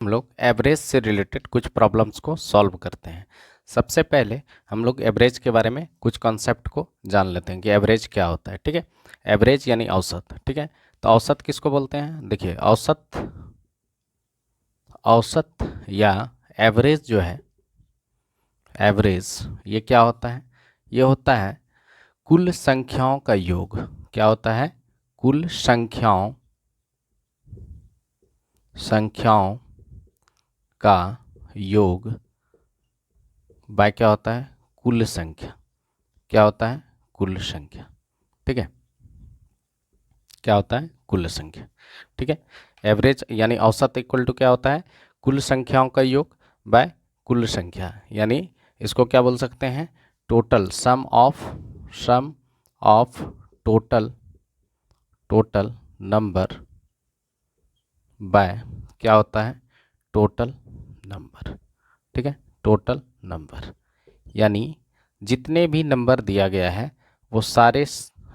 हम लोग एवरेज से रिलेटेड कुछ प्रॉब्लम्स को सॉल्व करते हैं। सबसे पहले हम लोग एवरेज के बारे में कुछ कॉन्सेप्ट को जान लेते हैं कि एवरेज क्या होता है। ठीक है, एवरेज यानी औसत। ठीक है, तो औसत किसको बोलते हैं? देखिए, औसत या एवरेज जो है, एवरेज ये क्या होता है? ये होता है कुल संख्याओं का योग। क्या होता है? कुल संख्याओं का योग बाय क्या होता है? कुल संख्या। क्या होता है? कुल संख्या। ठीक है, क्या होता है? कुल संख्या। ठीक है, एवरेज यानी औसत इक्वल टू क्या होता है? कुल संख्याओं का योग बाय कुल संख्या, यानी इसको क्या बोल सकते हैं? Total sum of total number by क्या होता है? Total number. ठीक है, टोटल नंबर यानी जितने भी नंबर दिया गया है वो सारे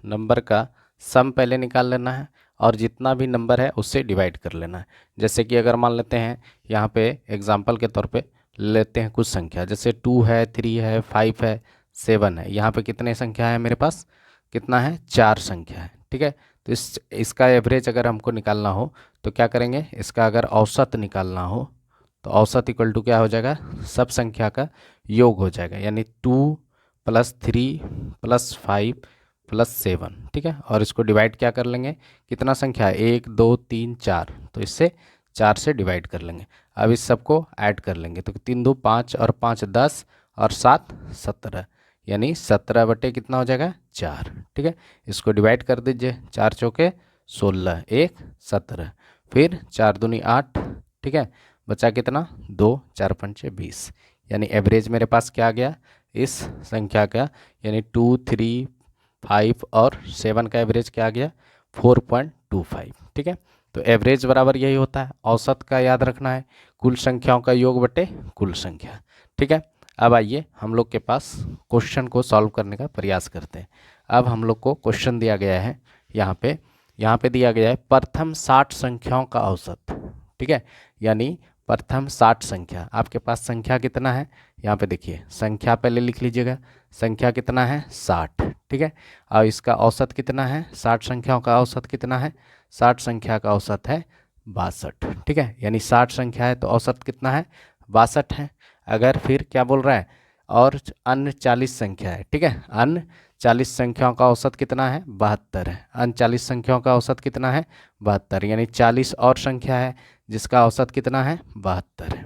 नंबर का सम पहले निकाल लेना है और जितना भी नंबर है उससे डिवाइड कर लेना है। जैसे कि अगर मान लेते हैं यहाँ पे एग्जांपल के तौर पे लेते हैं कुछ संख्या, जैसे 2 है, 3 है, 5 है, 7 है। यहाँ पे कितने संख्या है मेरे पास? कितना है? 4 संख्या है। ठीक है, तो इसका एवरेज अगर हमको निकालना हो तो क्या करेंगे? इसका अगर औसत निकालना हो तो औसत इक्वल टू क्या हो जाएगा? सब संख्या का योग हो जाएगा, यानी 2 + 3 + 5 + 7। ठीक है, और इसको डिवाइड क्या कर लेंगे? कितना संख्या है? 1 2 3 4, तो इससे 4 से डिवाइड कर लेंगे। अब इस सबको ऐड कर लेंगे तो 3 2 5 और 5 10 और 7 17, यानी 17 बटे कितना हो जाएगा? 4। ठीक है, इसको डिवाइड कर दीजिए। 4 चौके 16, 1 17, फिर 4 दूनी 8। ठीक है, बचा कितना? 2, 4 पंचे 20, यानी एवरेज मेरे पास क्या आ गया इस संख्या का? यानी 2 3 5 और 7 का एवरेज क्या आ गया? 4.25। ठीक है, तो एवरेज बराबर यही होता है। औसत का याद रखना है, कुल संख्याओं का योग बटे कुल संख्या। ठीक है, अब आइए हम लोग के पास क्वेश्चन को सॉल्व करने का प्रयास करते हैं। अब हम लोग को क्वेश्चन दिया गया है यहाँ पे दिया गया है प्रथम 60 संख्याओं का औसत। ठीक है, यानी प्रथम 60 संख्या, आपके पास संख्या कितना है? यहाँ पे देखिए, संख्या पहले लिख लीजिएगा। संख्या कितना है? 60। ठीक है, और इसका औसत कितना है? 60 संख्याओं का औसत कितना है? 60 संख्या का औसत है 62। ठीक है, यानी 60 संख्या है तो औसत कितना है? 62 है। अगर फिर क्या बोल रहा है? और अन्य 40 संख्या है। ठीक है, अन्य 40 संख्याओं का औसत कितना है? 72 है। अन्य 40 संख्याओं का औसत कितना है? 72, यानी 40 और संख्या है जिसका औसत कितना है? 72 है।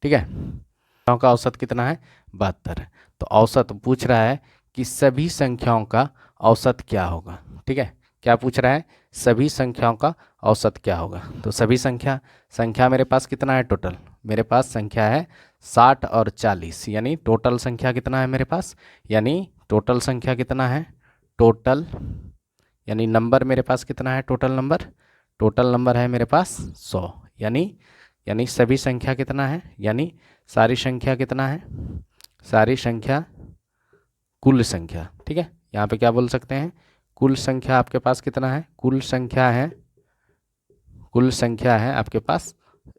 ठीक है, संख्याओं का औसत कितना है? 72 है। तो औसत पूछ रहा है कि सभी संख्याओं का औसत क्या होगा। ठीक है, क्या पूछ रहा है? सभी संख्याओं का औसत क्या होगा। तो सभी संख्या मेरे पास कितना है? टोटल मेरे पास संख्या है 60 और 40, यानी टोटल संख्या कितना है मेरे पास? यानी टोटल संख्या कितना है? टोटल यानी नंबर मेरे पास कितना है? टोटल नंबर है मेरे पास 100, यानी सभी संख्या कितना है? यानी सारी संख्या कितना है? सारी संख्या कुल संख्या। ठीक है, यहाँ पे क्या बोल सकते हैं? कुल संख्या आपके पास कितना है? कुल संख्या है आपके पास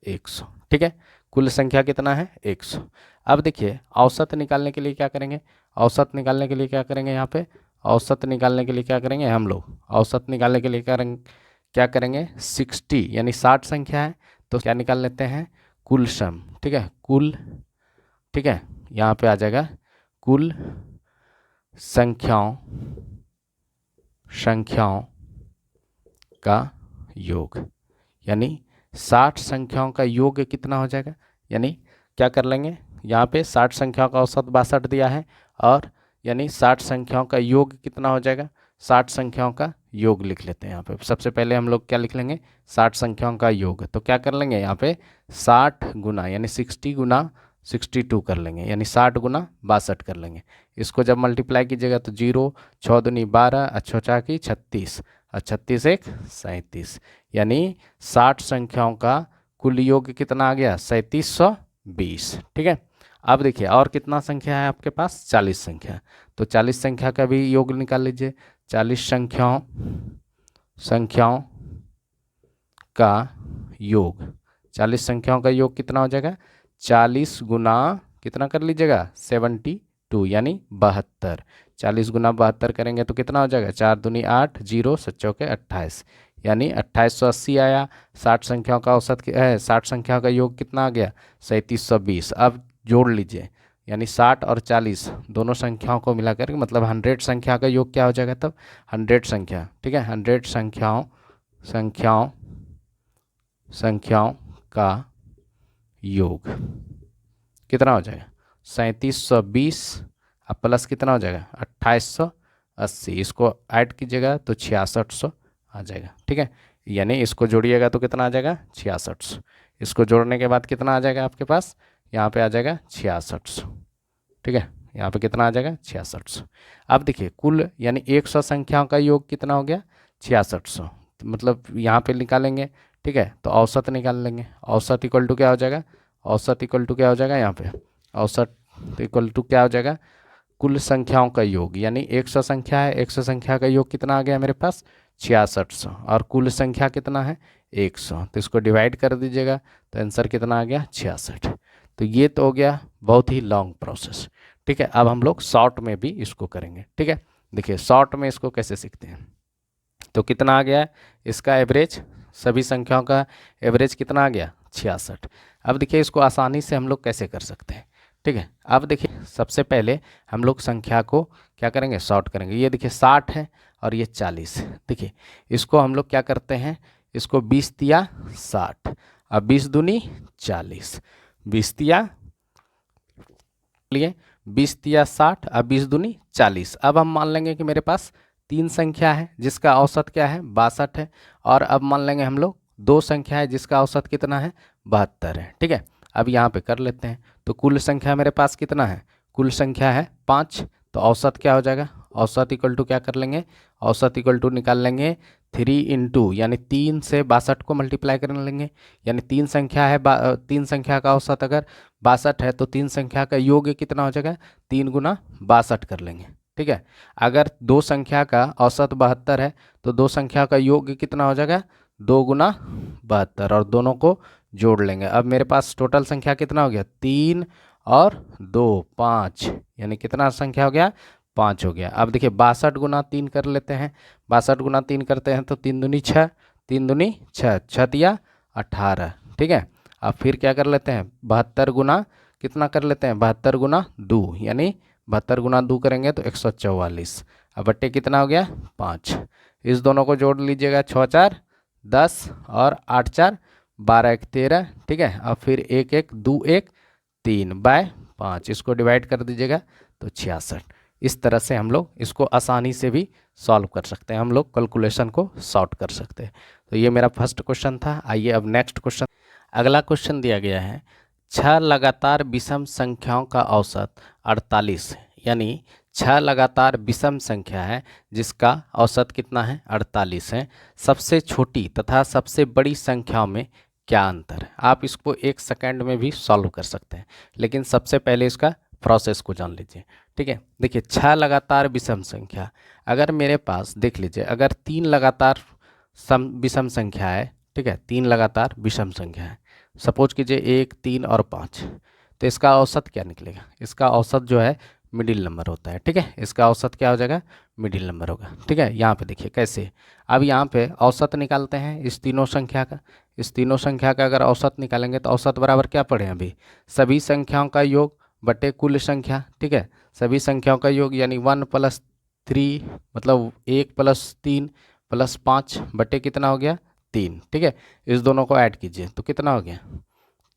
100। ठीक है, कुल संख्या कितना है? 100। अब देखिए, औसत निकालने के लिए क्या करेंगे? औसत निकालने के लिए क्या करेंगे? यहाँ पे औसत निकालने के लिए क्या करेंगे हम लोग? औसत निकालने के लिए क्या करेंगे? 60, यानी 60 संख्या है तो क्या निकाल लेते हैं? कुल सम। ठीक है, कुल। ठीक है, यहाँ पे आ जाएगा कुल संख्याओं का योग, यानी 60 संख्याओं का योग कितना हो जाएगा? यानी क्या कर लेंगे? यहाँ पे 60 संख्याओं का औसत 62 दिया है, और यानी 60 संख्याओं का योग कितना हो जाएगा? 60 संख्याओं का योग लिख लेते हैं। यहाँ पे सबसे पहले हम लोग क्या लिख लेंगे? 60 संख्याओं का योग। तो क्या कर लेंगे यहाँ पे? 60 गुना, यानी 60 गुना 62 कर लेंगे, यानी 60 गुना 62 कर लेंगे। इसको जब मल्टीप्लाई कीजिएगा तो 0 6 दूनी 12 अच्छो 4 36 और 36 1 37, यानी 60 संख्याओं का कुल योग कितना आ गया? 3720। ठीक है, अब देखिए और कितना संख्या है आपके पास? 40 संख्या। तो 40 संख्या का भी योग निकाल लीजिए। 40 संख्याओं का योग 40 संख्याओं का योग कितना हो जाएगा, 40 गुना कितना कर लीजिएगा 72 यानी 72। 40 गुना 72 करेंगे तो कितना हो जाएगा, 4 दूनी 8, 0 7 चौके 28 यानी 2880 आया। 60 संख्याओं का औसत 60 संख्याओं का योग कितना आ गया 3720। अब जोड़ लीजिए यानी 60 और 40 दोनों संख्याओं को मिलाकर मतलब 100 संख्या का योग क्या हो जाएगा तब 100 संख्या, ठीक है 100 संख्याओं का योग कितना हो जाएगा 3720 अब प्लस कितना हो जाएगा 2880। इसको ऐड कीजिएगा तो 6600 आ जाएगा, ठीक है यानी इसको जोड़िएगा तो कितना आ जाएगा 6600। इसको जोड़ने के बाद कितना आ जाएगा आपके पास, यहाँ पे आ जाएगा 6600, ठीक है यहाँ पे कितना आ जाएगा 6600। अब देखिए कुल यानी 100 संख्याओं का योग कितना हो गया 6600, मतलब यहाँ पे निकालेंगे, ठीक है तो औसत निकाल लेंगे। औसत इक्वल टू क्या हो जाएगा, औसत इक्वल टू क्या हो जाएगा, यहाँ पे औसत इक्वल टू क्या हो जाएगा कुल संख्याओं का योग, यानी 100 संख्या है, 100 संख्या का योग कितना आ गया मेरे पास 6600 और कुल संख्या कितना है 100, तो इसको डिवाइड कर दीजिएगा तो आंसर कितना आ गया 66। तो ये तो हो गया बहुत ही लॉन्ग प्रोसेस, ठीक है। अब हम लोग शॉर्ट में भी इसको करेंगे, ठीक है। देखिए शॉर्ट में इसको कैसे सीखते हैं, तो कितना आ गया इसका एवरेज, सभी संख्याओं का एवरेज कितना आ गया 66। अब देखिए इसको आसानी से हम लोग कैसे कर सकते हैं, ठीक है। अब देखिए सबसे पहले हम लोग संख्या को क्या करेंगे शॉर्ट करेंगे। ये देखिए 60 है और ये 40, देखिए इसको हम लोग क्या करते हैं, इसको 20 तिया 60, अब 20 दूनी 40, 20 तिया लिए 20 तिया 60, अब 20 दूनी 40। अब हम मान लेंगे कि मेरे पास 3 संख्या है जिसका औसत क्या है 62 है, और अब मान लेंगे हम लोग 2 संख्या है जिसका औसत कितना है 72 है, ठीक है। अब यहाँ पे कर लेते हैं, तो कुल संख्या मेरे पास कितना है, कुल संख्या है 5, तो औसत क्या हो जाएगा, औसत इक्वल टू क्या कर लेंगे, औसत इक्वल टू निकाल लेंगे 3 इंटू यानी 3 से 62 को मल्टीप्लाई कर लेंगे, यानी 3 संख्या है 3 संख्या का औसत अगर 62 है तो 3 संख्या का योग कितना हो जाएगा 3 गुना 62 कर लेंगे, ठीक है। अगर 2 संख्या का औसत 72 है तो 2 संख्या का योग कितना हो जाएगा 2 गुना 72 और दोनों को जोड़ लेंगे। अब मेरे पास टोटल संख्या कितना हो गया 3 और 2 5, यानी कितना संख्या हो गया 5 हो गया। अब देखिए 62 गुना 3 कर लेते हैं, 62 गुना 3 करते हैं तो 3 दूनी 6, 3 दूनी 6, 6 तिया 18, ठीक है। अब फिर क्या कर लेते हैं 72 गुना कितना कर लेते हैं 72 गुना 2, यानी 72 गुना 2 करेंगे तो 144। अब बट्टे कितना हो गया 5, इस दोनों को जोड़ लीजिएगा 6 4 10 और 8 4 12 1 13, ठीक है। अब फिर 1 1 2 1 3 बाय 5, इसको डिवाइड कर दीजिएगा तो 66। इस तरह से हम लोग इसको आसानी से भी सॉल्व कर सकते हैं, हम लोग कैलकुलेशन को सॉर्ट कर सकते हैं। तो ये मेरा फर्स्ट क्वेश्चन था। आइए अब नेक्स्ट क्वेश्चन, अगला क्वेश्चन दिया गया है 6 लगातार विषम संख्याओं का औसत 48 है, यानी 6 लगातार विषम संख्या है जिसका औसत कितना है 48 है। सबसे छोटी तथा सबसे बड़ी संख्याओं में क्या अंतर है। आप इसको 1 सेकंड में भी सॉल्व कर सकते हैं, लेकिन सबसे पहले इसका प्रोसेस को जान लीजिए, ठीक है। देखिए 6 लगातार विषम संख्या, अगर मेरे पास देख लीजिए अगर 3 लगातार विषम संख्या है, ठीक है 3 लगातार विषम संख्या है, सपोज कीजिए 1 3 और 5, तो इसका औसत क्या निकलेगा, इसका औसत जो है मिडिल नंबर होता है, ठीक है। इसका औसत क्या हो जाएगा मिडिल नंबर होगा, ठीक है। यहाँ पे देखिए कैसे, अब यहाँ पे औसत निकालते हैं इस तीनों संख्या का, इस तीनों संख्या का अगर औसत निकालेंगे तो औसत बराबर क्या पढ़े अभी, सभी संख्याओं का योग बटे कुल संख्या, ठीक है। सभी संख्याओं का योग यानी 1 + 3 मतलब 1 + 3 + 5 बटे कितना हो गया 3, ठीक है। इस दोनों को ऐड कीजिए तो कितना हो गया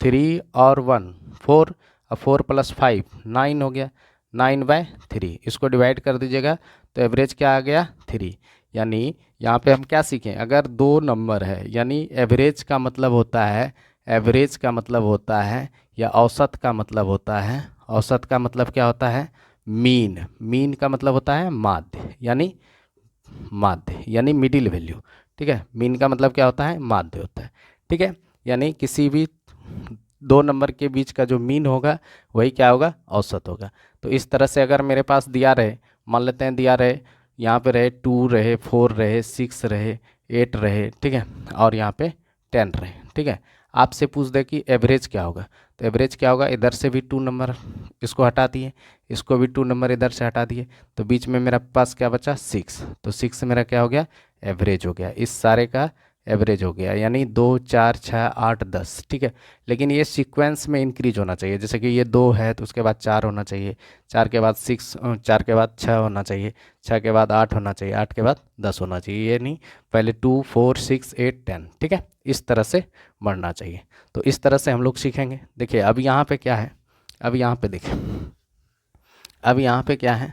3 और 1 4, और 4 + 5 9 हो गया, 9/3। इसको डिवाइड कर दीजिएगा तो एवरेज क्या आ गया 3। यानी यहाँ पे हम क्या सीखें, अगर 2 नंबर है यानी एवरेज का मतलब होता है, एवरेज का मतलब होता है या औसत का मतलब होता है, औसत का मतलब क्या होता है मीन, मीन का मतलब होता है माध्य, यानी माध्य यानी मिडिल वैल्यू, ठीक है। मीन का मतलब क्या होता है माध्य होता है, ठीक है। यानी किसी भी 2 नंबर के बीच का जो मीन होगा वही क्या होगा औसत होगा। तो इस तरह से अगर मेरे पास दिया रहे, मान लेते हैं दिया रहे यहाँ पे रहे 2 रहे 4 रहे 6 रहे 8 रहे, ठीक है, और यहाँ पे 10 रहे, ठीक है। आपसे पूछ दे कि एवरेज क्या होगा, तो एवरेज क्या होगा, इधर से भी 2 नंबर इसको हटा दिए, इसको भी 2 नंबर इधर से हटा दिए, तो बीच में मेरा पास क्या बचा 6, तो 6 मेरा क्या हो गया, एवरेज हो गया, इस सारे का एवरेज हो गया, यानी 2 4 6 8 10। ठीक है, लेकिन ये सीक्वेंस में इंक्रीज होना चाहिए, जैसे कि ये 2 है तो उसके बाद 4 होना चाहिए, 4 के बाद 6, 4 के बाद 6 होना चाहिए, 6 के बाद 8 होना चाहिए, 8 के बाद 10 होना चाहिए, ये नहीं पहले 2 4 6 8 10। ठीक है, इस तरह से बढ़ना चाहिए। तो इस तरह से हम लोग सीखेंगे। देखिए अब यहाँ पे क्या है, अब यहाँ पे देखिए, अब यहाँ पे क्या है,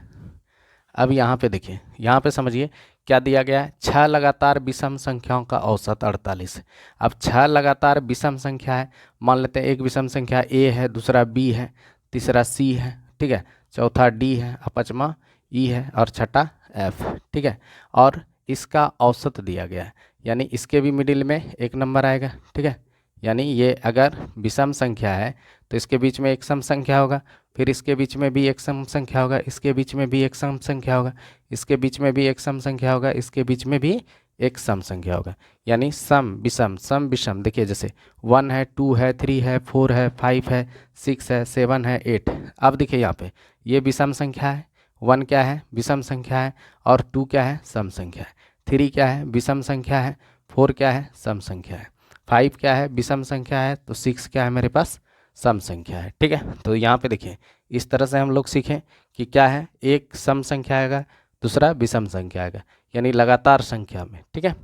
अब यहाँ पे देखिए, यहाँ पे समझिए क्या दिया गया है, 6 लगातार विषम संख्याओं का औसत 48 है। अब 6 लगातार विषम संख्या है, मान लेते हैं एक विषम संख्या ए है, दूसरा बी है, तीसरा सी है, ठीक है, चौथा डी है, और पाँचवा ई है, और छठा एफ। ठीक है, और इसका औसत दिया गया है, यानी इसके भी मिडिल में एक नंबर आएगा। ठीक है, यानी ये अगर विषम संख्या है तो इसके बीच में एक सम संख्या होगा, फिर इसके बीच में भी एक सम संख्या होगा, इसके बीच में भी एक सम संख्या होगा, इसके बीच में भी एक सम संख्या होगा, इसके बीच में भी एक सम संख्या होगा, यानी सम विषम सम विषम। देखिए जैसे 1 है, 2 है, 3 है, 4 है, 5 है, 6 है, 7 है, 8। अब देखिए यहाँ पे ये विषम संख्या है, 1 क्या है, विषम संख्या है, और 2 क्या है, सम संख्या है, 3 क्या है, विषम संख्या है, 4 क्या है, सम संख्या है, 5 क्या है, विषम संख्या है, तो 6 क्या है मेरे पास, सम संख्या है। ठीक है, तो यहाँ पे देखिए इस तरह से हम लोग सीखें कि क्या है, एक सम संख्या आएगा, दूसरा विषम संख्या आएगा, यानी लगातार संख्या में। ठीक है,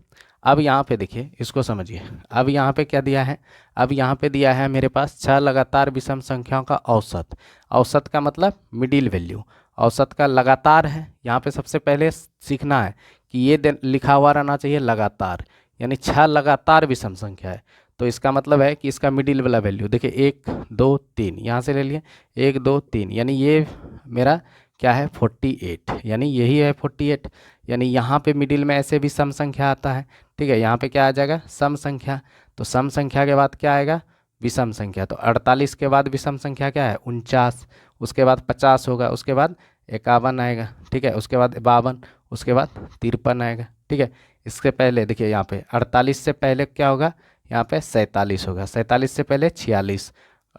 अब यहाँ पे देखिए, इसको समझिए, अब यहाँ पे क्या दिया है, अब यहाँ पे दिया है मेरे पास 6 लगातार विषम संख्याओं का औसत। औसत का मतलब मिडिल वैल्यू, औसत का लगातार है। यहाँ पे सबसे पहले सीखना है कि ये लिखा हुआ रहना चाहिए लगातार, यानी 6 लगातार विषम संख्या है, तो इसका मतलब है कि इसका मिडिल वाला वैल्यू देखिए 1 2 3, यहाँ से ले लिए 1 2 3, यानी ये मेरा क्या है 48, यानी यही है 48, यानी यहाँ पे मिडिल में ऐसे भी सम संख्या आता है। ठीक है, यहाँ पे क्या आ जाएगा, सम संख्या, तो सम संख्या के बाद क्या आएगा, विषम संख्या, तो 48 के बाद विषम संख्या क्या है 49, उसके बाद 50 होगा, उसके बाद 51 आएगा। ठीक है, उसके बाद 52, उसके बाद 53 आएगा। ठीक है, इसके पहले देखिए यहाँ पे 48 से पहले क्या होगा, यहाँ पे 47 होगा, 47 से पहले 46,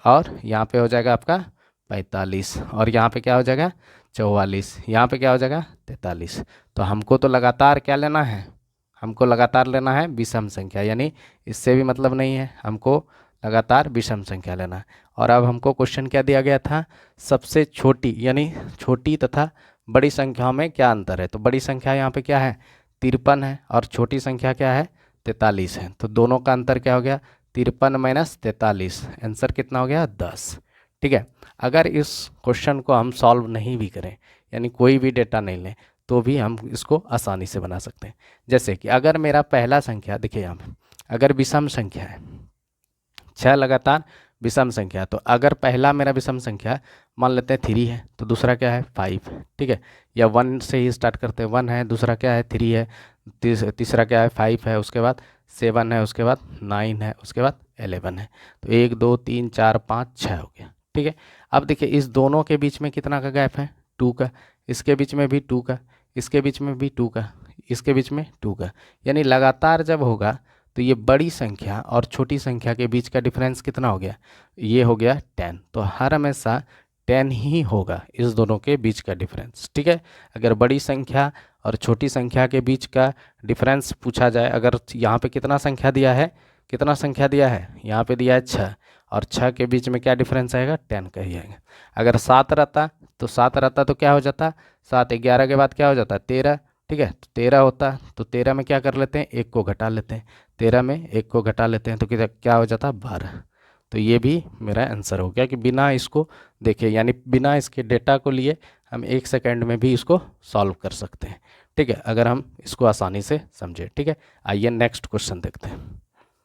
और यहाँ पे हो जाएगा आपका 45, और यहाँ पे क्या हो जाएगा 44, यहाँ पे क्या हो जाएगा 43। तो हमको तो लगातार क्या लेना है, हमको लगातार लेना है विषम संख्या, यानी इससे भी मतलब नहीं है, हमको लगातार विषम संख्या लेना है। और अब हमको क्वेश्चन क्या दिया गया था, सबसे छोटी, यानी छोटी तथा बड़ी संख्याओं में क्या अंतर है, तो बड़ी संख्या यहाँ पे क्या है 53 है, और छोटी संख्या क्या है 43 है, तो दोनों का अंतर क्या हो गया 53 माइनस 43, आंसर कितना हो गया 10। ठीक है, अगर इस क्वेश्चन को हम सॉल्व नहीं भी करें, यानी कोई भी डेटा नहीं लें, तो भी हम इसको आसानी से बना सकते हैं। जैसे कि अगर मेरा पहला संख्या, देखिए यहाँ पे अगर विषम संख्या है, 6 लगातार विषम संख्या, तो अगर पहला मेरा विषम संख्या मान लेते हैं 3 है, तो दूसरा क्या है 5। ठीक है, या 1 से ही स्टार्ट करते हैं, 1 है, दूसरा क्या है 3 है, तीसरा क्या है 5 है, उसके बाद 7 है, उसके बाद 9 है, उसके बाद 11 है, तो 1 2 3 4 5 6 हो गया। ठीक है, अब देखिए इस दोनों के बीच में कितना का गैप है 2 का, इसके बीच में भी 2 का, इसके बीच में भी 2 का, इसके बीच में 2 का, यानी लगातार जब होगा तो ये बड़ी संख्या और छोटी संख्या के बीच का डिफरेंस कितना हो गया, ये हो गया 10। तो हर हमेशा 10 ही होगा इस दोनों के बीच का डिफरेंस। ठीक है, अगर बड़ी संख्या और छोटी संख्या के बीच का डिफरेंस पूछा जाए, अगर यहाँ पे कितना संख्या दिया है, कितना संख्या दिया है, यहाँ पे दिया है 6, और 6 के बीच में क्या डिफरेंस आएगा 10 का ही आएगा। अगर 7 रहता तो 7 रहता तो क्या हो जाता, 7 11 के बाद क्या हो जाता 13। ठीक है, तो 13 होता, तो 13 में क्या कर लेते हैं, एक को घटा लेते हैं, 13 में एक को घटा लेते हैं, तो क्या हो जाता 12। तो ये भी मेरा आंसर हो गया कि बिना इसको देखे, यानी बिना इसके डेटा को लिए हम 1 सेकंड में भी इसको सॉल्व कर सकते हैं। ठीक है, अगर हम इसको आसानी से समझे। ठीक है, आइए नेक्स्ट क्वेश्चन देखते हैं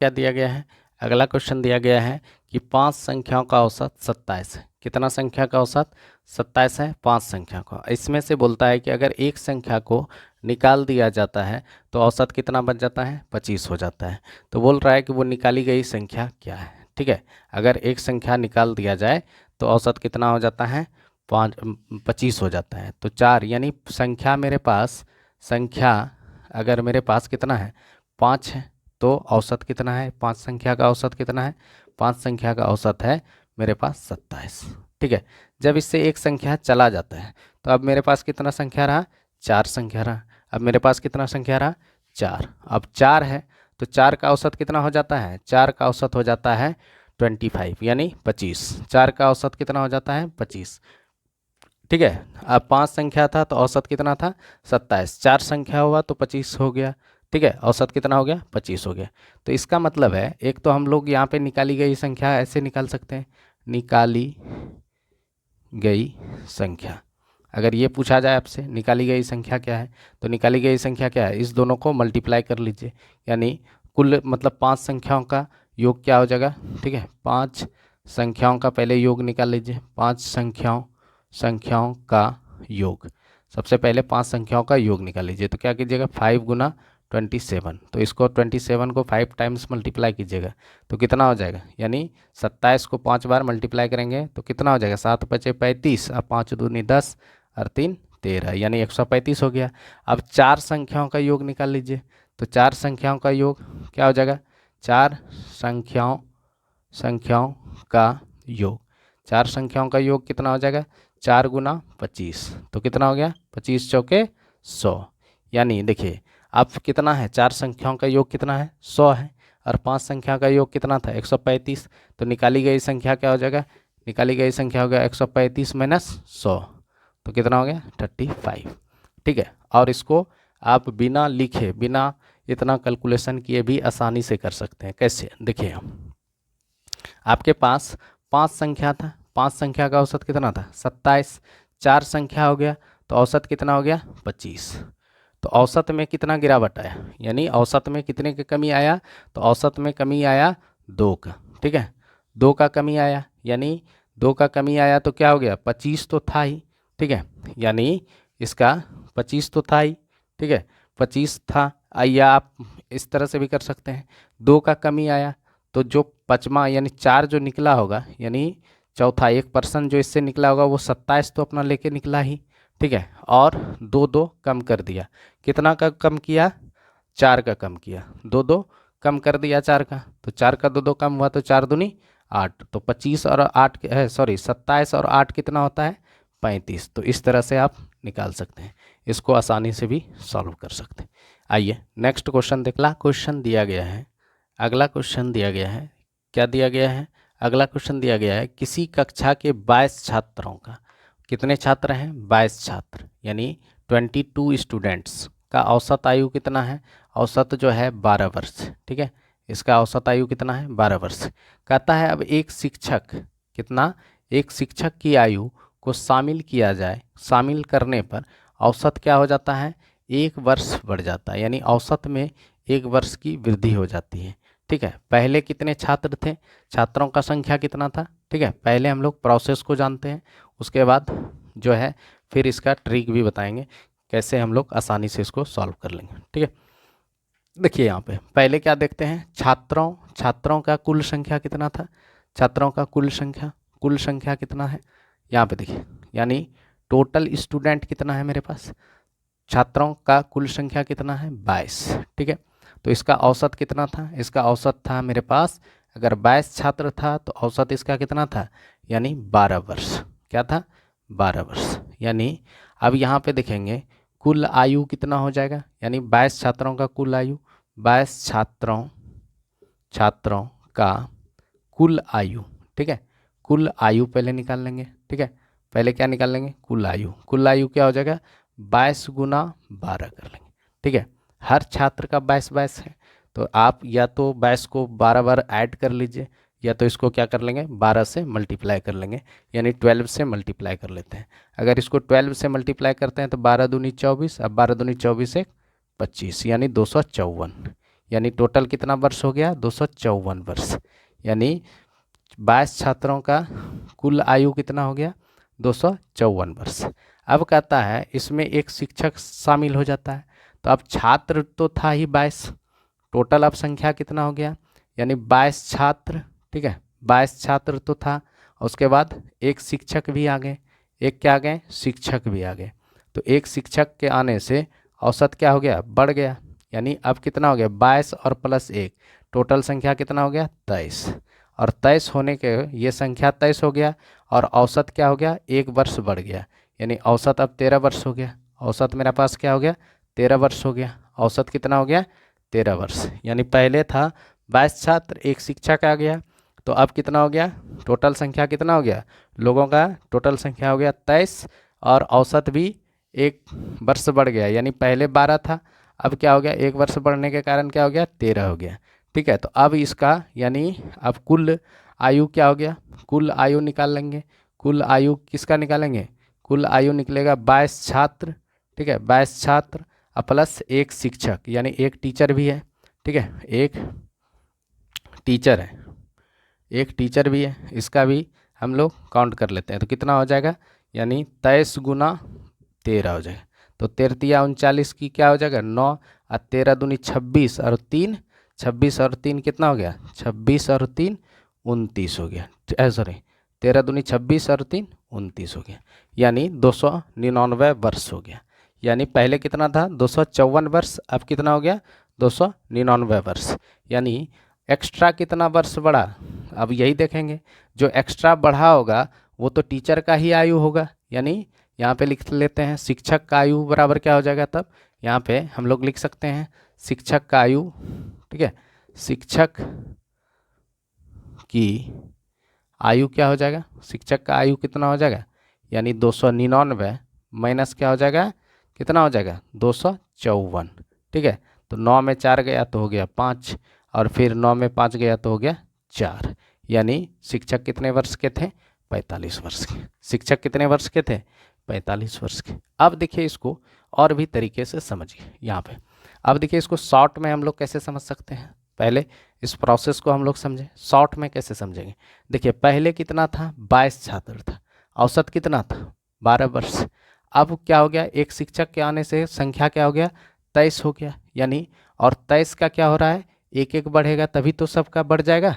क्या दिया गया है। अगला क्वेश्चन दिया गया है कि 5 संख्याओं का औसत 27 है। कितना संख्या का औसत 27 है, 5 संख्या का। इसमें से बोलता है कि अगर एक संख्या को निकाल दिया जाता है तो औसत कितना बच जाता है 25 हो जाता है। तो बोल रहा है कि वो निकाली गई संख्या क्या है। ठीक है, अगर एक संख्या निकाल दिया जाए तो औसत कितना हो जाता है 25 हो जाता है। तो 4, यानी संख्या मेरे पास, संख्या अगर मेरे पास कितना है 5 है, तो औसत कितना है, 5 संख्या का औसत कितना है, 5 संख्या का औसत है मेरे पास 27। ठीक है, जब इससे एक संख्या चला जाता है तो अब मेरे पास कितना संख्या रहा, 4 संख्या रहा। अब मेरे पास कितना संख्या रहा, 4। अब 4 है तो 4 का औसत कितना हो जाता है, 4 का औसत हो जाता है 25 यानी 25। 4 का औसत कितना हो जाता है, 25। ठीक है, अब 5 संख्या था तो औसत कितना था, 27। 4 संख्या हुआ तो 25 हो गया। ठीक है, औसत कितना हो गया, 25 हो गया। तो इसका मतलब है, एक तो हम लोग यहाँ पे निकाली गई संख्या ऐसे निकाल सकते हैं, निकाली गई संख्या। अगर ये पूछा जाए आपसे निकाली गई संख्या क्या है, तो निकाली गई संख्या क्या है, इस दोनों को मल्टीप्लाई कर लीजिए, यानी कुल मतलब 5 संख्याओं का योग क्या हो जाएगा। ठीक है, 5 संख्याओं का पहले योग निकाल लीजिए, 5 संख्याओं का योग। सबसे पहले 5 संख्याओं का योग निकाल लीजिए, तो क्या कीजिएगा, 5 गुना 27। तो इसको 27 को 5 टाइम्स मल्टीप्लाई कीजिएगा तो कितना हो जाएगा, यानी 27 को 5 बार मल्टीप्लाई करेंगे तो कितना हो जाएगा, 7 पचे 35, अब 5 दूनी 10 और 3 13, यानी 135 हो गया। अब 4 संख्याओं का योग निकाल लीजिए, तो 4 संख्याओं का योग क्या हो जाएगा, 4 संख्याओं का योग। 4 संख्याओं का योग कितना हो जाएगा, 4 गुना 25, तो कितना हो गया, 25 चौके 100। यानी देखिए अब कितना है, 4 संख्याओं का योग कितना है, 100 है, और 5 संख्या का योग कितना था, 135। तो निकाली गई संख्या क्या हो जाएगा, निकाली गई संख्या हो गया 135 माइनस 100, तो कितना हो गया, 35। ठीक है, और इसको आप बिना लिखे, बिना इतना कैलकुलेशन किए भी आसानी से कर सकते हैं। कैसे, देखिए आपके पास 5 संख्या था, 5 संख्या का औसत कितना था, 27। 4 संख्या हो गया तो औसत कितना हो गया, 25। तो औसत में कितना गिरावट आया, यानी औसत में कितने की कमी आया, तो औसत में कमी आया 2 का। ठीक है, 2 का कमी आया, यानी 2 का कमी आया तो क्या हो गया, 25 तो था ही। ठीक है, यानी इसका 25 तो था ही। ठीक है, 25 था, या आप इस तरह से भी कर सकते हैं, 2 का कमी आया तो जो पचमा यानी 4 जो निकला होगा, यानी चौथा 1% जो इससे निकला होगा वो 27 तो अपना लेके निकला ही। ठीक है, और 2 कम कर दिया, कितना का कम किया, 4 का कम किया, 2 कम कर दिया 4 का, तो 4 का 2 कम हुआ तो 4 दूनी 8, तो 25 और 8 है, सॉरी 27 और 8 कितना होता है, 35। तो इस तरह से आप निकाल सकते हैं, इसको आसानी से भी सॉल्व कर सकते हैं। आइए नेक्स्ट क्वेश्चन देख, ला क्वेश्चन दिया गया है, अगला क्वेश्चन दिया गया है, क्या दिया गया है, अगला क्वेश्चन दिया गया है, किसी कक्षा के 22 छात्रों का, कितने छात्र हैं, 22 छात्र, यानी 22 स्टूडेंट्स का औसत आयु कितना है, औसत जो है 12 वर्ष। ठीक है, इसका औसत आयु कितना है, 12 वर्ष। कहता है अब एक शिक्षक, कितना, एक शिक्षक की आयु को शामिल किया जाए, शामिल करने पर औसत क्या हो जाता है, 1 वर्ष बढ़ जाता है, यानी औसत में 1 वर्ष की वृद्धि हो जाती है। ठीक है, पहले कितने छात्र थे, छात्रों का संख्या कितना था। ठीक है, पहले हम लोग प्रोसेस को जानते हैं, उसके बाद जो है फिर इसका ट्रिक भी बताएंगे कैसे हम लोग आसानी से इसको सॉल्व कर लेंगे। ठीक है, देखिए यहाँ पे पहले क्या देखते हैं, छात्रों का कुल संख्या कितना था, छात्रों का कुल संख्या कितना है, यहाँ पे देखिए, यानी टोटल स्टूडेंट कितना है मेरे पास, छात्रों का कुल संख्या कितना है, 22। ठीक है, तो इसका औसत कितना था, इसका औसत था मेरे पास, अगर 22 छात्र था तो औसत इसका कितना था, यानी 12 वर्ष। क्या था, 12 वर्ष। यानी अब यहाँ पे देखेंगे कुल आयु कितना हो जाएगा, यानी 22 छात्रों का कुल आयु, 22 छात्रों का कुल आयु। ठीक है, कुल आयु पहले निकाल लेंगे। ठीक है, पहले क्या निकाल लेंगे, कुल आयु। कुल आयु क्या हो जाएगा, 22 गुना 12 कर लेंगे। ठीक है, हर छात्र का 22 है, तो आप या तो 22 को 12 बार ऐड कर लीजिए, या तो इसको क्या कर लेंगे, 12 से मल्टीप्लाई कर लेंगे, यानी 12 से मल्टीप्लाई कर लेते हैं। अगर इसको 12 से मल्टीप्लाई करते हैं तो 12 दूनी 24, अब 12 दूनी 24 एक 25, यानी 254, यानी टोटल कितना वर्ष हो गया, 254 वर्ष। यानी 22 छात्रों का कुल आयु कितना हो गया, 254 वर्ष। अब कहता है इसमें एक शिक्षक शामिल हो जाता है, तो अब छात्र तो था ही 22, टोटल अब संख्या कितना हो गया, यानी 22 छात्र। ठीक है, 22 छात्र तो था, उसके बाद एक शिक्षक भी आ गए, एक क्या आ गए, शिक्षक भी आ गए, तो एक शिक्षक के आने से औसत क्या हो गया, बढ़ गया। यानी अब कितना हो गया 22 और प्लस 1, टोटल संख्या कितना हो गया 23। और 23 होने के ये संख्या 23 हो गया और औसत क्या हो गया 1 वर्ष बढ़ गया, यानी औसत अब 13 वर्ष हो गया। औसत मेरा पास क्या हो गया 13 वर्ष हो गया। औसत कितना हो गया 13 वर्ष, यानी पहले था 22 छात्र 1 शिक्षक आ गया, तो अब कितना हो गया टोटल संख्या कितना हो गया लोगों का टोटल संख्या हो गया 23 और औसत भी 1 वर्ष बढ़ गया, यानी पहले 12 था, अब क्या हो गया 1 वर्ष बढ़ने के कारण क्या हो गया 13 हो गया। ठीक है, तो अब इसका यानी अब कुल आयु क्या हो गया, कुल आयु निकाल लेंगे। कुल आयु किसका निकालेंगे, कुल आयु निकलेगा 22 छात्र, ठीक है 22 छात्र प्लस 1 शिक्षक, यानी एक टीचर भी है। ठीक है, एक टीचर है, एक टीचर भी है, इसका भी हम लोग काउंट कर लेते हैं। तो कितना हो जाएगा, यानी 23 गुना 13 हो जाएगा। तो 13 39 की क्या हो जाएगा 9 और 13 दूनी 26 और 3 26 और 3 कितना हो गया 26 और 3 29 हो गया। सॉरी 13 दूनी 26 और 3 29 हो गया, यानी 299 वर्ष हो गया। यानी पहले कितना था 254 वर्ष, अब कितना हो गया 299 वर्ष। यानी एक्स्ट्रा कितना वर्ष बढ़ा, अब यही देखेंगे। जो एक्स्ट्रा बढ़ा होगा वो तो टीचर का ही आयु होगा, यानी यहाँ पे लिख लेते हैं शिक्षक का आयु बराबर क्या हो जाएगा, तब यहाँ पे हम लोग लिख सकते हैं शिक्षक का आयु। ठीक है, शिक्षक की आयु क्या हो जाएगा, शिक्षक का आयु कितना हो जाएगा, यानी 299 माइनस क्या हो जाएगा कितना हो जाएगा 254। ठीक है, तो 9 में 4 गया तो हो गया 5 और फिर 9 में 5 गया तो हो गया 4, यानी शिक्षक कितने वर्ष के थे 45 वर्ष के। शिक्षक कितने वर्ष के थे 45 वर्ष के। अब देखिए इसको और भी तरीके से समझिए यहाँ पे। अब देखिए इसको शॉर्ट में हम लोग कैसे समझ सकते हैं, पहले इस प्रोसेस को हम लोग समझें। शॉर्ट में कैसे समझेंगे, देखिए पहले कितना था 22 छात्र था, औसत कितना था 12 वर्ष। अब क्या हो गया एक शिक्षक के आने से संख्या क्या हो गया 23 हो गया, यानी और 23 का क्या हो रहा है एक एक बढ़ेगा तभी तो सबका बढ़ जाएगा,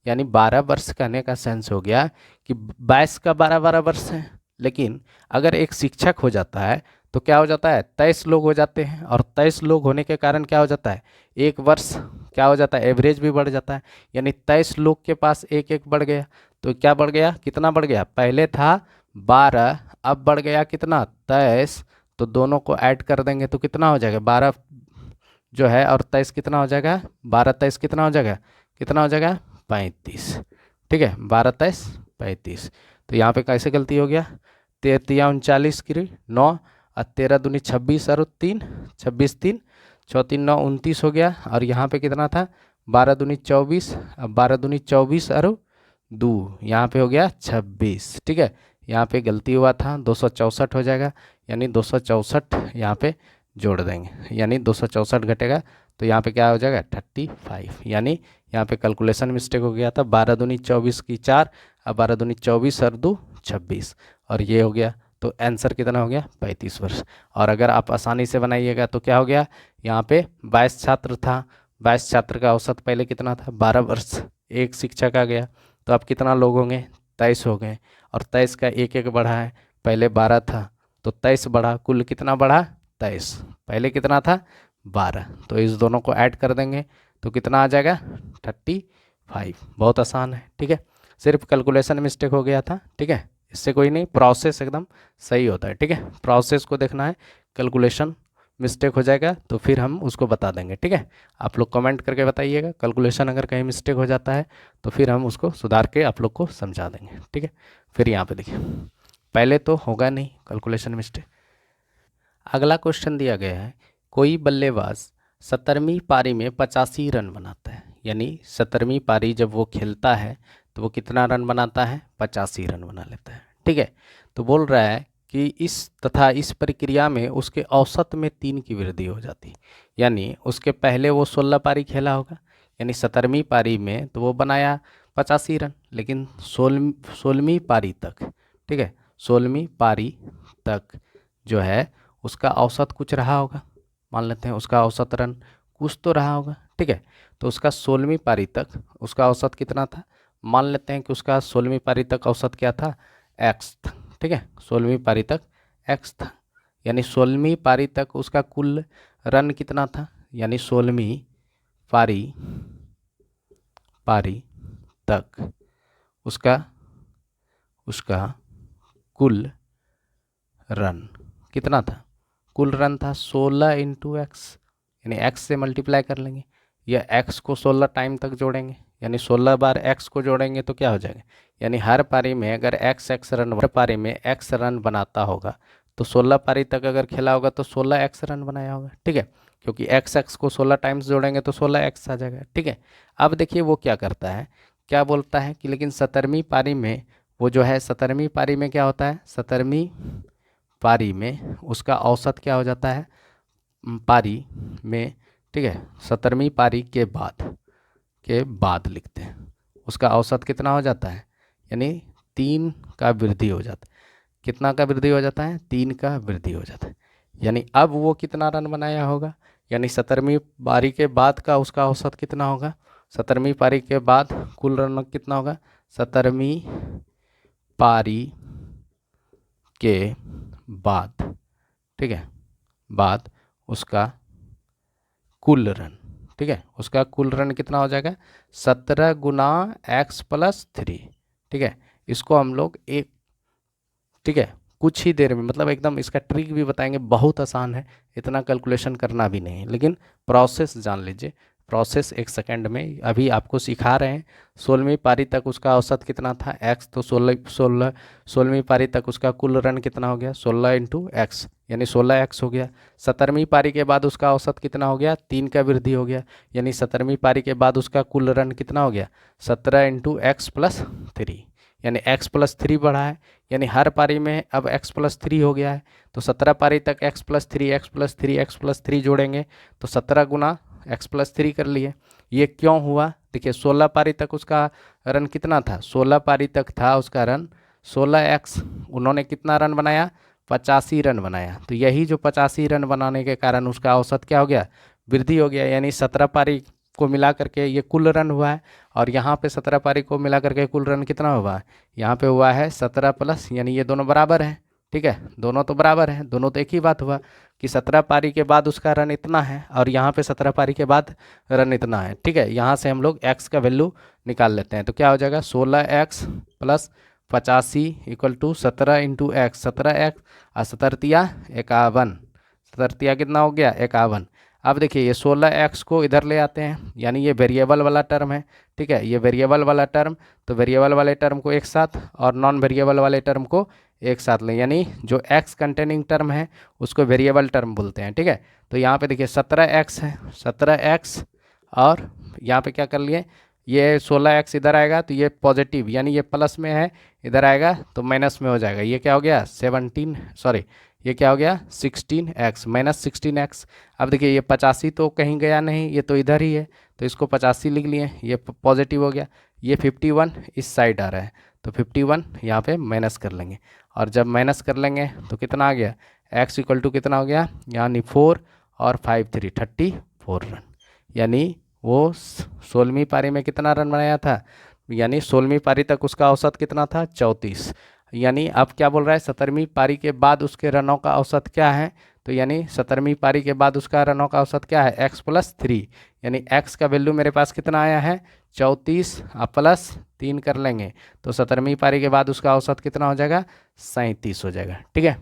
यानी 12 वर्ष कहने का सेंस हो गया कि 22 का 12 वर्ष है। लेकिन अगर एक शिक्षक हो जाता है तो क्या हो जाता है 23 लोग हो जाते हैं, और 23 लोग होने के कारण क्या हो जाता है एक वर्ष क्या हो जाता है एवरेज भी बढ़ जाता है, यानी 23 लोग के पास एक एक बढ़ गया। तो क्या बढ़ गया कितना बढ़ गया, पहले था 12 अब बढ़ गया कितना 23, तो दोनों को ऐड कर देंगे तो कितना हो जाएगा 12 जो है और 23 कितना हो जाएगा 12 23 कितना हो जाएगा 35। ठीक है 12 23 35। तो यहाँ पे कैसे गलती हो गया 13 39 की 9 और 13 दूनी 26 और 3 26 3 34 9 29 हो गया, और यहाँ पे कितना था 12 दूनी 24 अब 12 दूनी 24 और 2 यहाँ पे हो गया 26। ठीक है, यहाँ पे गलती हुआ था 264 हो जाएगा, यानी 264 यहाँ पे जोड़ देंगे, यानी 264 घटेगा तो यहाँ पे क्या हो जाएगा 35, यानी यहाँ पे कैलकुलेशन मिस्टेक हो गया था। 12 दूनी 24 की 4 अब 12 दूनी 24 और 2 26 और ये हो गया, तो आंसर कितना हो गया 35 वर्ष। और अगर आप आसानी से बनाइएगा तो क्या हो गया यहाँ पे 22 छात्र था, 22 छात्र का औसत पहले कितना था 12 वर्ष, एक शिक्षक आ गया तो अब कितना लोग होंगे 23 हो गए, और 23 का एक एक बढ़ा है, पहले 12 था तो 23 बढ़ा, कुल कितना बढ़ा 23, पहले कितना था 12, तो इस दोनों को ऐड कर देंगे तो कितना आ जाएगा 35। बहुत आसान है। ठीक है, सिर्फ कैलकुलेशन मिस्टेक हो गया था। ठीक है, इससे कोई नहीं, प्रोसेस एकदम सही होता है। ठीक है, प्रोसेस को देखना है, कैलकुलेशन मिस्टेक हो जाएगा तो फिर हम उसको बता देंगे। ठीक है, आप लोग कमेंट करके बताइएगा कैलकुलेशन अगर कहीं मिस्टेक हो जाता है तो फिर हम उसको सुधार के आप लोग को समझा देंगे। ठीक है, फिर यहाँ पे देखिए पहले तो होगा नहीं कैलकुलेशन मिस्टेक। अगला क्वेश्चन दिया गया है कोई बल्लेबाज 17वीं पारी में 85 रन बनाता है, यानी 17वीं पारी जब वो खेलता है तो वो कितना रन बनाता है 85 रन बना लेता है। ठीक है, तो बोल रहा है कि इस प्रक्रिया में उसके औसत में 3 की वृद्धि हो जाती है, यानी उसके पहले वो 16 पारी खेला होगा, यानी 17वीं पारी में तो वो बनाया 85 रन, लेकिन 16वीं पारी तक, ठीक है 16वीं पारी तक जो है उसका औसत कुछ रहा होगा, मान लेते हैं उसका औसत रन कुछ तो रहा होगा। ठीक है, तो उसका 16वीं पारी तक उसका औसत कितना था, मान लेते हैं कि उसका 16वीं पारी तक औसत क्या था एक्स था। ठीक है, 16वीं पारी तक एक्स था, यानी 16वीं पारी तक उसका कुल रन कितना था, यानी 16वीं पारी तक उसका कुल रन कितना था? कुल रन था 16 इंटू एक्स, यानी एक्स से मल्टीप्लाई कर लेंगे, या एक्स को 16 टाइम तक जोड़ेंगे, यानी 16 बार एक्स को जोड़ेंगे तो क्या हो जाएगा, यानी हर पारी में अगर एक्स रन, हर पारी में एक्स रन बनाता होगा तो 16 पारी तक अगर खेला होगा तो 16 एक्स रन बनाया होगा। ठीक है, क्योंकि एक्स को 16 टाइम्स जोड़ेंगे तो 16 एक्स आ जाएगा। ठीक है, अब देखिए वो क्या करता है, क्या बोलता है कि लेकिन 17वीं पारी में वो जो है, 17वीं पारी में क्या होता है, 17वीं पारी में उसका औसत क्या हो जाता है पारी में। ठीक है, 17वीं पारी के बाद लिखते हैं, उसका औसत कितना हो जाता है, यानी 3 का वृद्धि हो जाता है। कितना का वृद्धि हो जाता है? 3 का वृद्धि हो जाता है। यानी अब वो कितना रन बनाया होगा, यानी 17वीं पारी के बाद का उसका औसत कितना होगा, 17वीं पारी के बाद कुल रन कितना होगा, 17वीं पारी के बाद, ठीक है, बाद उसका कुल रन, ठीक है, उसका कुल रन कितना हो जाएगा, 17 गुना एक्स प्लस 3। ठीक है, इसको हम लोग एक, ठीक है, कुछ ही देर में, मतलब एकदम इसका ट्रिक भी बताएंगे, बहुत आसान है, इतना कैलकुलेशन करना भी नहीं है, लेकिन प्रोसेस जान लीजिए। प्रोसेस 1 सेकंड में अभी आपको सिखा रहे हैं। 16वीं पारी तक उसका औसत कितना था एक्स, तो 16वीं पारी तक उसका कुल रन कितना हो गया, 16 इंटू एक्स, यानी 16 एक्स हो गया। 17वीं पारी के बाद उसका औसत कितना हो गया, 3 का वृद्धि हो गया, यानी 17वीं पारी के बाद उसका कुल रन कितना हो गया, 17 इंटू एक्स प्लस 3, यानी एक्स प्लस 3 बढ़ा है, यानी हर पारी में अब x प्लस 3 हो गया है। तो 17 पारी तक x plus 3 x plus 3 x plus 3 जोड़ेंगे तो 17 गुना x प्लस 3 कर लिए। ये क्यों हुआ, देखिए 16 पारी तक उसका रन कितना था, 16 पारी तक था उसका रन 16x, उन्होंने कितना रन बनाया, 85 रन बनाया। तो यही जो 85 रन बनाने के कारण उसका औसत क्या हो गया, वृद्धि हो गया, यानी 17 पारी को मिला करके ये कुल रन हुआ है, और यहाँ पे 17 पारी को मिला करके कुल रन कितना हुआ है, यहाँ पे हुआ है 17 प्लस, यानी ये दोनों बराबर हैं। ठीक है, दोनों तो बराबर हैं, दोनों तो एक ही बात हुआ कि 17 पारी के बाद उसका रन इतना है, और यहाँ पे 17 पारी के बाद रन इतना है। ठीक है, यहाँ से हम लोग एक्स का वैल्यू निकाल लेते हैं, तो क्या हो जाएगा, 16x plus 85 equal to 17 into x, 17x और 17 17 कितना हो गया, 51। अब देखिए ये 16x को इधर ले आते हैं, यानी ये वेरिएबल वाला टर्म है। ठीक है, ये वेरिएबल वाला टर्म, तो वेरिएबल वाले टर्म को एक साथ और नॉन वेरिएबल वाले टर्म को एक साथ लें, यानी जो x कंटेनिंग टर्म है उसको वेरिएबल टर्म बोलते हैं। ठीक है, तो यहाँ पे देखिए 17x है, 17x, और यहाँ पे क्या कर लिए, ये 16x इधर आएगा तो ये पॉजिटिव, यानी ये प्लस में है, इधर आएगा तो माइनस में हो जाएगा। ये क्या हो गया, 17, सॉरी ये क्या हो गया, 16x माइनस 16x। अब देखिए ये 85 तो कहीं गया नहीं, ये तो इधर ही है, तो इसको 85 लिख लिए, ये पॉजिटिव हो गया। ये 51 इस साइड आ रहा है, तो 51 यहाँ पे माइनस कर लेंगे, और जब माइनस कर लेंगे तो कितना आ गया, x इक्वल टू कितना हो गया, यानी 4 और 5 3 34 रन, यानी वो 16वीं पारी में कितना रन बनाया था, यानी 16वीं पारी तक उसका औसत कितना था, 34। यानी अब क्या बोल रहा है, 17वीं पारी के बाद उसके रनों का औसत क्या है, तो यानी 17वीं पारी के बाद उसका रनों का औसत क्या है, x प्लस 3, यानी x का वैल्यू मेरे पास कितना आया है, 34 प्लस 3 कर लेंगे तो 17वीं पारी के बाद उसका औसत कितना हो जाएगा, 37 हो जाएगा। ठीक है,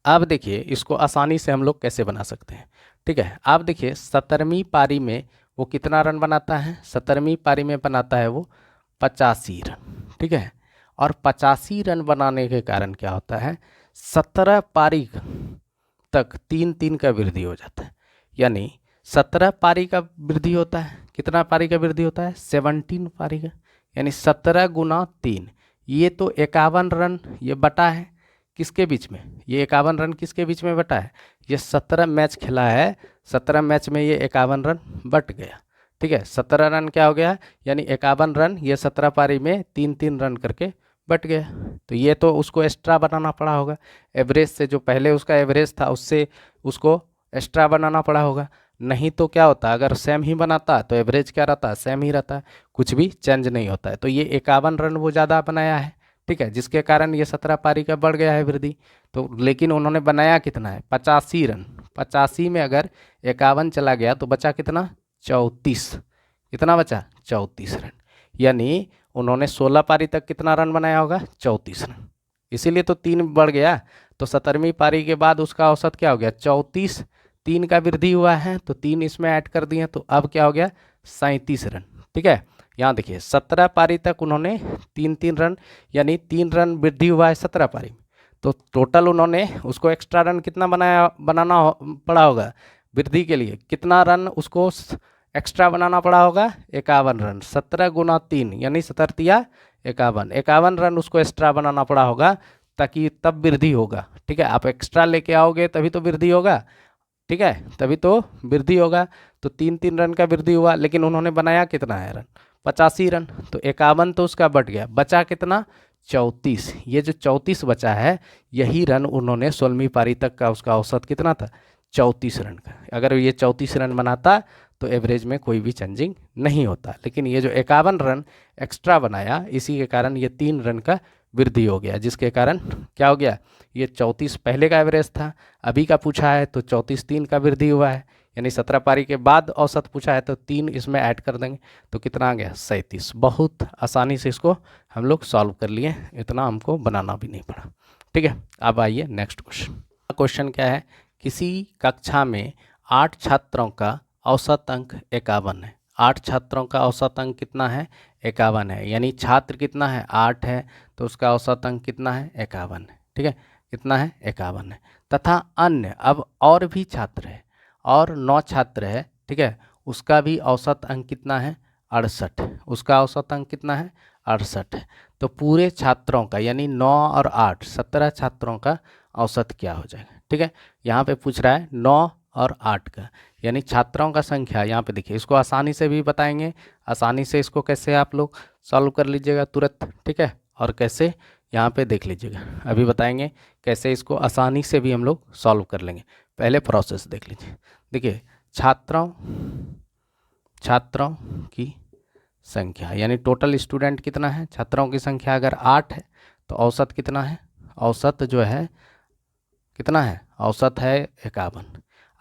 अब देखिए इसको आसानी से हम लोग कैसे बना सकते हैं। ठीक है, आप देखिए 17वीं पारी में वो कितना रन बनाता है, 17वीं पारी में बनाता है वो 85 रन। ठीक है, और 85 रन बनाने के कारण क्या होता है, 17 पारी तक 3 का वृद्धि हो जाता है, यानी 17 पारी का वृद्धि होता है, कितना पारी का वृद्धि होता है, 17 पारी का, यानी 17 गुना 3, ये तो 51 रन ये बटा है किसके बीच में, ये 51 रन किसके बीच में बटा है, ये 17 मैच खेला है, 17 मैच में ये 51 रन बट गया। ठीक है, 17 रन क्या हो गया, यानी 51 रन ये 17 पारी में 3 रन करके बट गया। तो ये तो उसको एक्स्ट्रा बनाना पड़ा होगा, एवरेज से, जो पहले उसका एवरेज था उससे उसको एक्स्ट्रा बनाना पड़ा होगा, नहीं तो क्या होता, अगर सेम ही बनाता तो एवरेज क्या रहता, सेम ही रहता, कुछ भी चेंज नहीं होता है। तो ये 51 रन वो ज़्यादा बनाया है। ठीक है, जिसके कारण ये 17 पारी का बढ़ गया है वृद्धि। तो लेकिन उन्होंने बनाया कितना है, 85 रन, 85 में अगर 51 चला गया तो बचा कितना? 34। कितना बचा? 34 रन। यानी उन्होंने 16 पारी तक कितना रन बनाया होगा? 34 रन। इसीलिए तो 3 बढ़ गया। तो 17वीं पारी के बाद उसका औसत क्या हो गया? 34। 3 का वृद्धि हुआ है तो 3 इसमें ऐड कर दिए, तो अब क्या हो गया? 37 रन। ठीक है, यहाँ देखिए 17 पारी तक उन्होंने 3-3 रन, यानी 3 रन वृद्धि हुआ है 17 पारी में। तो टोटल उन्होंने उसको एक्स्ट्रा रन कितना बनाना पड़ा होगा वृद्धि के लिए? कितना रन उसको एक्स्ट्रा बनाना पड़ा होगा? 51 रन। 17 गुना 3 यानी 17 51, 51 रन उसको एक्स्ट्रा बनाना पड़ा होगा, ताकि तब वृद्धि होगा। ठीक है, आप एक्स्ट्रा लेके आओगे तभी तो वृद्धि होगा। ठीक है, तभी तो वृद्धि होगा। तो 3-3 रन का वृद्धि हुआ, लेकिन उन्होंने बनाया कितना है रन? 85 रन। तो 51 तो उसका बढ़ गया, बचा कितना? 34। ये जो 34 बचा है, यही रन उन्होंने 16वीं पारी तक का उसका औसत कितना था? 34 रन का। अगर ये 34 रन बनाता तो एवरेज में कोई भी चेंजिंग नहीं होता, लेकिन ये जो 51 रन एक्स्ट्रा बनाया, इसी के कारण ये 3 रन का वृद्धि हो गया, जिसके कारण क्या हो गया? ये 34 पहले का एवरेज था, अभी का पूछा है तो 34 3 का वृद्धि हुआ है, यानी 17 पारी के बाद औसत पूछा है तो 3 इसमें ऐड कर देंगे तो कितना आ गया? 37। बहुत आसानी से इसको हम लोग सॉल्व कर लिए, इतना हमको बनाना भी नहीं पड़ा। ठीक है, अब आइए नेक्स्ट क्वेश्चन। क्वेश्चन क्या है? किसी कक्षा में 8 छात्रों का औसत अंक 51 है। 8 छात्रों का औसत अंक कितना है? 51 है। यानी छात्र कितना है? 8 है, तो उसका औसत अंक कितना है? 51 है। ठीक है, कितना है? 51 है। तथा अन्य, अब और भी छात्र है, और 9 छात्र है। ठीक है, उसका भी औसत अंक कितना है? 68। उसका औसत अंक कितना है? 68 है। तो पूरे छात्रों का, यानी 9 और 8 17 छात्रों का औसत क्या हो जाएगा? ठीक है, यहाँ पे पूछ रहा है 9 और 8 का, यानी छात्रों का संख्या। यहाँ पे देखिए, इसको आसानी से भी बताएंगे, आसानी से इसको कैसे आप लोग सॉल्व कर लीजिएगा तुरंत। ठीक है, और कैसे यहाँ पे देख लीजिएगा, अभी बताएंगे कैसे इसको आसानी से भी हम लोग सॉल्व कर लेंगे। पहले प्रोसेस देख लीजिए। देखिए, छात्रों की संख्या, यानी टोटल स्टूडेंट कितना है? छात्रों की संख्या अगर 8 है तो औसत कितना है? औसत जो है कितना है? औसत है 51।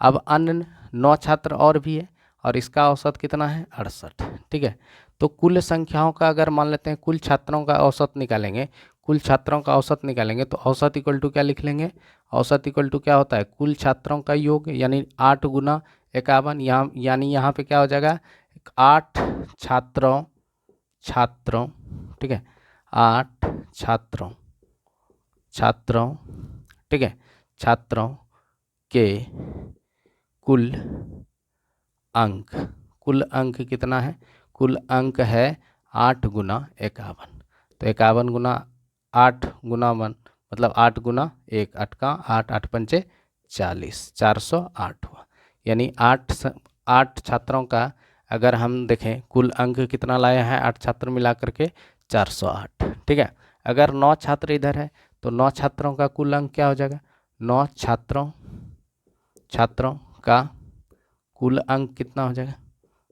अब अन्य 9 छात्र और भी है, और इसका औसत कितना है? 68। ठीक है, तो कुल संख्याओं का अगर मान लेते हैं, कुल छात्रों का औसत निकालेंगे, कुल छात्रों का औसत निकालेंगे तो औसत इक्वल टू क्या लिख लेंगे? औसत इक्वल टू क्या होता है? कुल छात्रों का योग, यानी 8 गुना 51। यानी यहाँ पे क्या हो जाएगा? 8 छात्रों, ठीक है, 8 छात्रों, ठीक है, छात्रों के कुल अंक कितना है? कुल अंक है 8 गुना 51। तो 51 गुना 8 गुना 1, मतलब 8 गुना 1, 8 का 8, 8 पंचे 40, 408 हुआ। यानी 8 छात्रों का अगर हम देखें कुल अंक कितना लाया है, 8 छात्र मिला करके 408। ठीक है, अगर 9 छात्र इधर है तो 9 छात्रों का कुल अंक क्या हो जाएगा? 9 छात्रों का कुल अंक कितना हो जाएगा?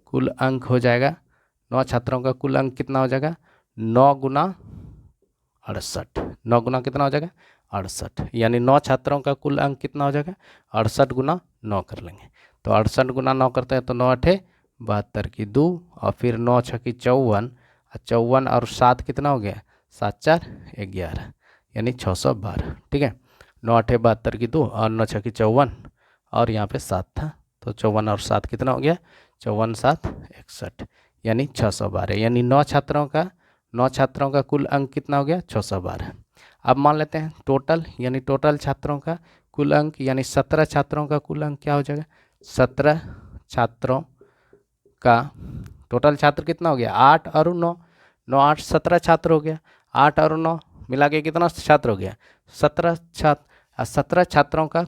कुल अंक हो जाएगा, 9 छात्रों का कुल अंक कितना हो जाएगा? 9 गुना 68। 9 गुना कितना हो जाएगा? 68। यानी 9 छात्रों का कुल अंक कितना हो जाएगा? 68 गुना 9 कर लेंगे, तो 68 गुना 9 करते हैं तो 9 8 72 की 2, और फिर 9 6 की 54, 54 और 7 कितना हो गया? 7 4 11, यानी 612। ठीक है, 9 8 72 की 2 और 9 6 की 54, और यहाँ पे 7 था तो 54 और 7 कितना हो गया? 54 7 61, यानी 612। यानी 9 छात्रों का कुल अंक कितना हो गया? 612। अब मान लेते हैं टोटल, यानी टोटल छात्रों का कुल अंक, यानी 17 छात्रों का कुल अंक क्या हो जाएगा? 17 छात्रों का टोटल छात्र कितना हो गया? 8 और 9, 9 8 17 छात्र हो गया। 8 और 9 मिला के कितना छात्र हो गया? 17 छात्र। 17 छात्रों का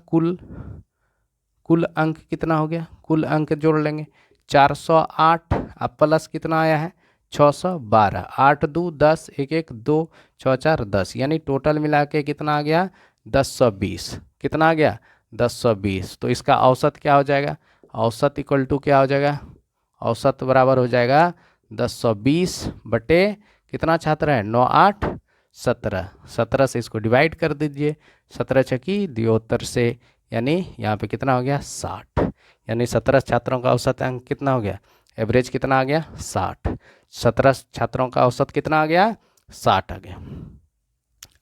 कुल अंक कितना हो गया? कुल अंक जोड़ लेंगे, 408 अब प्लस कितना आया है? 612। 8 2 10, 1 1 2, 6 4 10, यानी टोटल मिला के कितना आ गया? 1020। कितना आ गया? 1020। तो इसका औसत क्या हो जाएगा? औसत इक्वल टू क्या हो जाएगा? औसत बराबर हो जाएगा 1020 बटे कितना छात्र है? 9 8 17। 17 से इसको डिवाइड कर दीजिए, 17 छकी 72 से, यानी यहाँ पे कितना हो गया 60, यानी 17 छात्रों का औसत अंक कितना हो गया, एवरेज कितना आ गया 60। 17 छात्रों का औसत कितना आ गया 60 आ गया।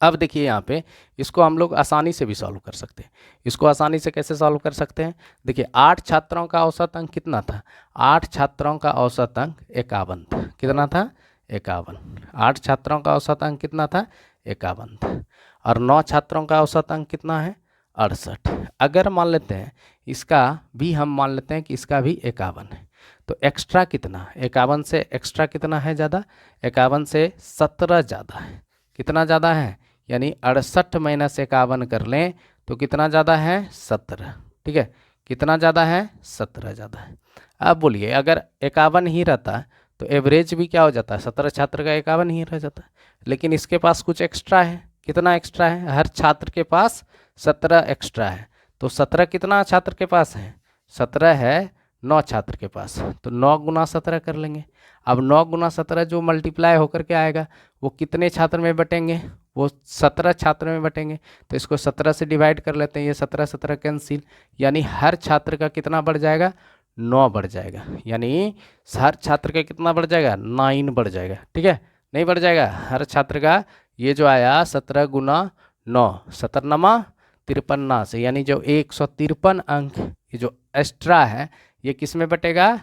अब देखिए यहाँ पे इसको हम लोग आसानी से भी सॉल्व कर सकते हैं। इसको आसानी से कैसे सॉल्व कर सकते हैं, देखिए 8 छात्रों का औसत अंक कितना था, 8 छात्रों का औसत अंक 51 था। कितना था 51। 8 छात्रों का औसत अंक कितना था 51 था। और 9 छात्रों का औसत अंक कितना है 68। अगर मान लेते हैं इसका भी, हम मान लेते हैं कि इसका भी 51 है, तो एक्स्ट्रा कितना, 51 से एक्स्ट्रा कितना है ज़्यादा, 51 से 17 ज़्यादा है। कितना ज़्यादा है, यानी 68 माइनस 51 कर लें तो कितना ज़्यादा है 17। ठीक है, कितना ज़्यादा है 17 ज़्यादा है। अब बोलिए अगर 51 ही रहता तो एवरेज भी क्या हो जाता है, 17 छात्र का 51 ही रह जाता। लेकिन इसके पास कुछ एक्स्ट्रा है। कितना एक्स्ट्रा है, हर छात्र के पास 17 एक्स्ट्रा है। तो 17 कितना छात्र के पास है, 17 है 9 छात्र के पास, तो 9 गुना 17 कर लेंगे। अब 9 गुना 17 जो मल्टीप्लाई होकर के आएगा वो कितने छात्र में बटेंगे, वो 17 छात्र में बटेंगे। तो इसको 17 से डिवाइड कर लेते हैं, ये 17 17 कैंसिल, यानी हर छात्र का कितना बढ़ जाएगा 9 बढ़ जाएगा। यानी हर छात्र का कितना बढ़ जाएगा 9 बढ़ जाएगा। ठीक है, नहीं बढ़ जाएगा हर छात्र का, ये जो आया 17 गुना 9, 17 53 से, यानी जो 153 अंक ये जो एक्स्ट्रा है ये किस में बटेगा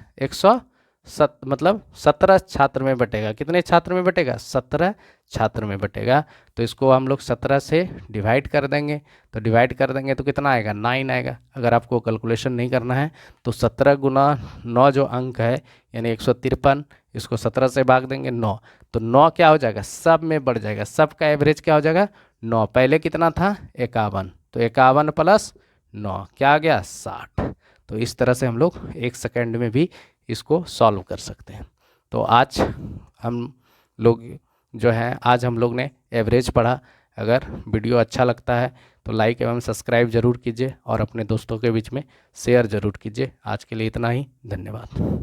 17 छात्र में बटेगा। कितने छात्र में बटेगा 17 छात्र में बटेगा। तो इसको हम लोग 17 से डिवाइड कर देंगे, तो डिवाइड कर देंगे तो कितना आएगा 9 आएगा। अगर आपको कैलकुलेशन नहीं करना है तो 17 गुना 9 जो अंक है यानी 153, इसको 17 से भाग देंगे 9, तो 9 क्या हो जाएगा सब में बढ़ जाएगा, सब का एवरेज क्या हो जाएगा 9। पहले कितना था 51, तो 51 प्लस 9 क्या आ गया 60। तो इस तरह से हम लोग 1 सेकेंड में भी इसको सॉल्व कर सकते हैं। तो आज हम लोग जो हैं, आज हम लोग ने एवरेज पढ़ा। अगर वीडियो अच्छा लगता है तो लाइक एवं सब्सक्राइब ज़रूर कीजिए और अपने दोस्तों के बीच में शेयर ज़रूर कीजिए। आज के लिए इतना ही, धन्यवाद।